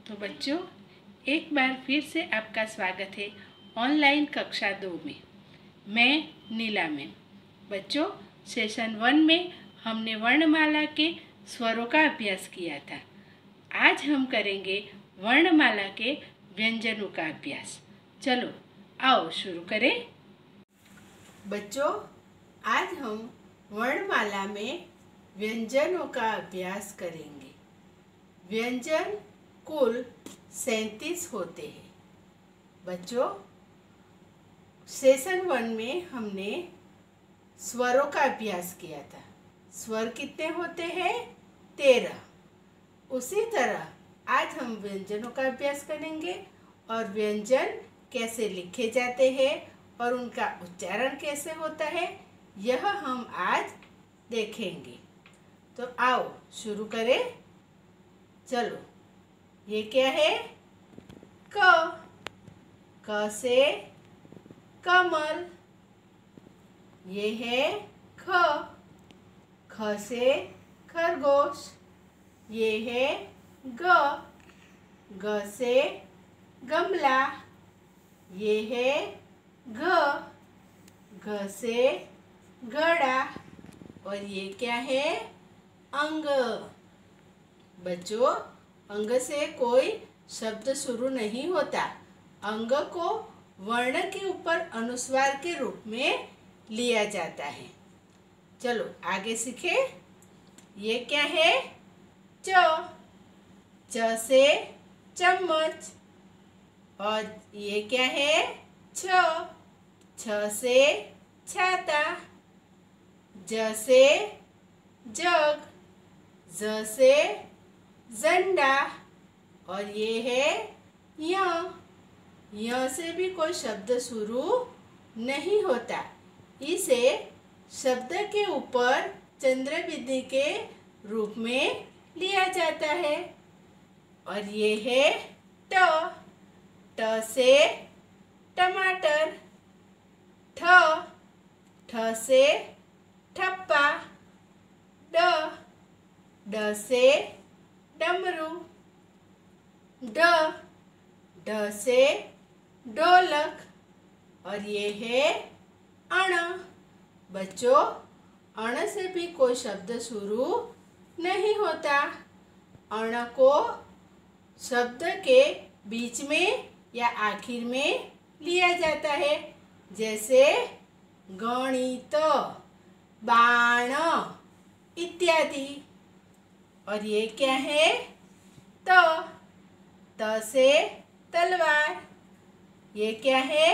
तो बच्चों, एक बार फिर से आपका स्वागत है ऑनलाइन कक्षा 2 में। मैं नीला मैम। बच्चों, सेशन 1 में हमने वर्णमाला के स्वरों का अभ्यास किया था। आज हम करेंगे वर्णमाला के व्यंजनों का अभ्यास। चलो आओ शुरू करें। बच्चों, आज हम वर्णमाला में व्यंजनों का अभ्यास करेंगे। व्यंजन कुल 37 होते हैं। बच्चों, सेशन 1 में हमने स्वरों का अभ्यास किया था। स्वर कितने होते हैं? 13। उसी तरह आज हम व्यंजनों का अभ्यास करेंगे और व्यंजन कैसे लिखे जाते हैं और उनका उच्चारण कैसे होता है, यह हम आज देखेंगे। तो आओ शुरू करें। चलो, ये क्या है? क से कमल। ये है ख से खरगोश। ये है ग से गमला। ये है घ से घड़ा। और ये क्या है? अंग। बच्चों, अंग से कोई शब्द शुरू नहीं होता। अंग को वर्ण के ऊपर अनुस्वार के रूप में लिया जाता है। चलो आगे सीखे। ये क्या है? च से चम्मच। और ये क्या है? छ से छाता। ज से जग। ज से झंडा। और ये है य से भी कोई शब्द शुरू नहीं होता। इसे शब्द के ऊपर चंद्र बिंदी के रूप में लिया जाता है। और ये है ट से टमाटर। ठ से ठप्पा। ड से डमरू। ढ से ढोलक। और ये है अण। बच्चों, अण से भी कोई शब्द शुरू नहीं होता। अण को शब्द के बीच में या आखिर में लिया जाता है, जैसे गणित, बाण इत्यादि। और ये क्या है? त से तलवार। ये क्या है?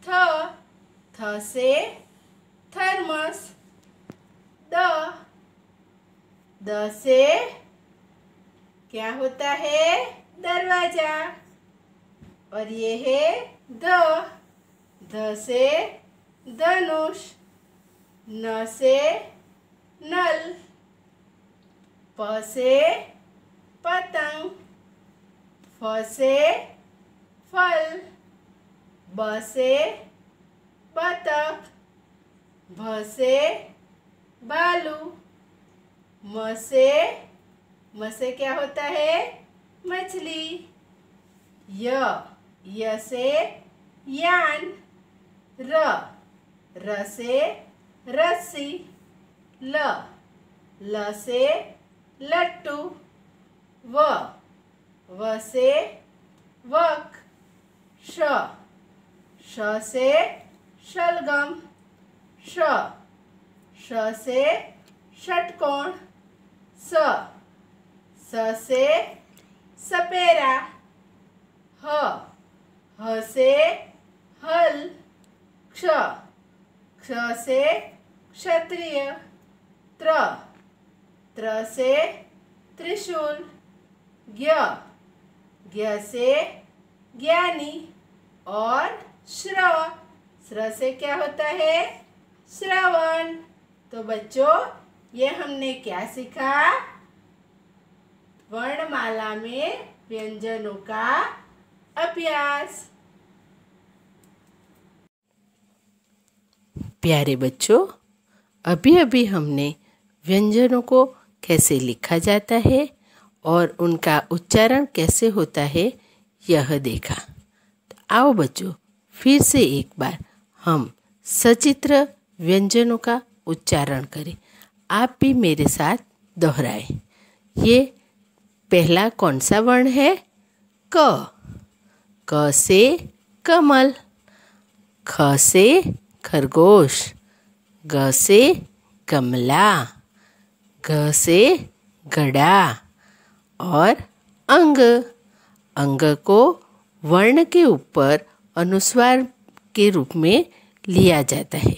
थ से थर्मस। द से क्या होता है? दरवाजा। और ये है ध से धनुष। न से नल। प से पतंग। फ से फल। ब से बतख। भ से भालू। म से क्या होता है? मछली। य से यान। र से रस्सी। ल से लट्टू। व से वक। श से शलगम। श से षटकोण। स से सपेरा। ह से हल। क्ष से क्षत्रिय। त्र से त्रिशूल। ज्ञ से ज्ञानी। और श्र से क्या होता है? श्रवण। तो बच्चों, ये हमने क्या सीखा? वर्णमाला में व्यंजनों का अभ्यास। प्यारे बच्चों, अभी अभी हमने व्यंजनों को कैसे लिखा जाता है और उनका उच्चारण कैसे होता है यह देखा। तो आओ बच्चों, फिर से एक बार हम सचित्र व्यंजनों का उच्चारण करें। आप भी मेरे साथ दोहराएं। ये पहला कौन सा वर्ण है? क। क से कमल, ख से खरगोश, ग से गमला, घ से घड़ा और अंग। अंग को वर्ण के ऊपर अनुस्वार के रूप में लिया जाता है।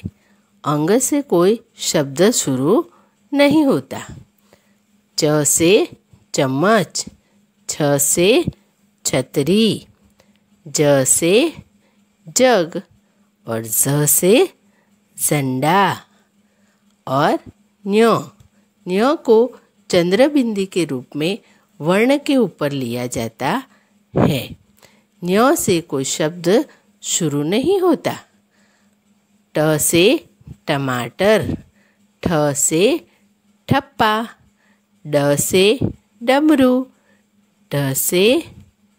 अंग से कोई शब्द शुरू नहीं होता। च से चम्मच, छ से छतरी, ज से जग और ज से झंडा और न्य। न्य को चंद्रबिंदी के रूप में वर्ण के ऊपर लिया जाता है। न्य से कोई शब्द शुरू नहीं होता। ट से टमाटर, ठ से ठप्पा, ड से डमरू, ढ से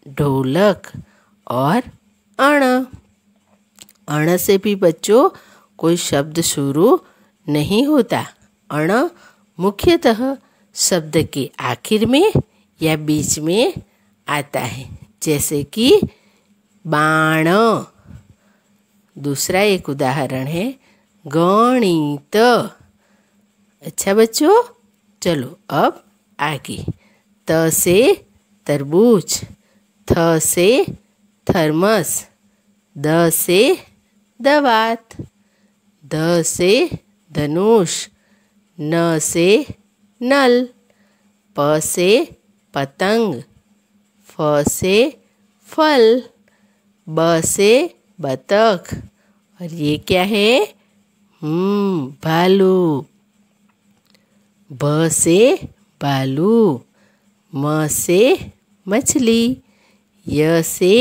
ढोलक और अण। अण से भी बच्चों कोई शब्द शुरू नहीं होता। अण मुख्यतः शब्द के आखिर में या बीच में आता है, जैसे कि बाण। दूसरा एक उदाहरण है गणित। अच्छा बच्चों, चलो अब आगे। त से तरबूज, थ से थर्मस, द से दवात, ध से धनुष, न से नल, प से पतंग, फ से फल, ब से बतख और ये क्या है? भालू। भ से भालू, म से मछली, य से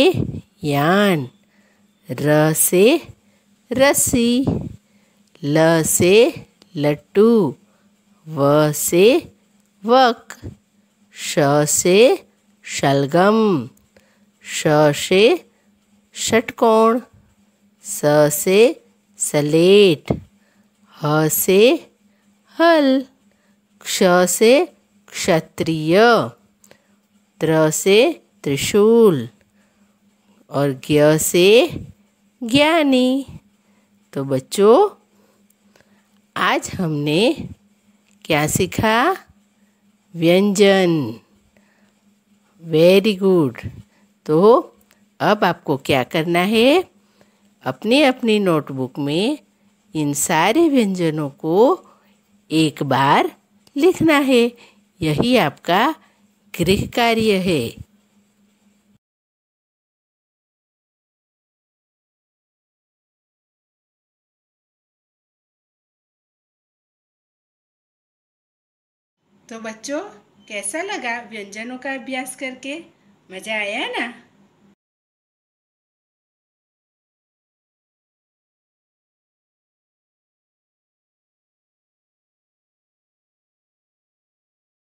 यान, र से रस्सी, ल से लट्टू, व से वक, श से शलगम, श से षटकोण, स से सलेट, ह से हल, क्ष से क्षत्रिय, त्र से त्रिशूल और ज्ञ से ज्ञानी। तो बच्चों, आज हमने क्या सीखा? व्यंजन। Very good. तो अब आपको क्या करना है? अपनी अपनी नोटबुक में इन सारे व्यंजनों को एक बार लिखना है। यही आपका गृह कार्य है। तो बच्चों, कैसा लगा व्यंजनों का अभ्यास करके? मज़ा आया ना?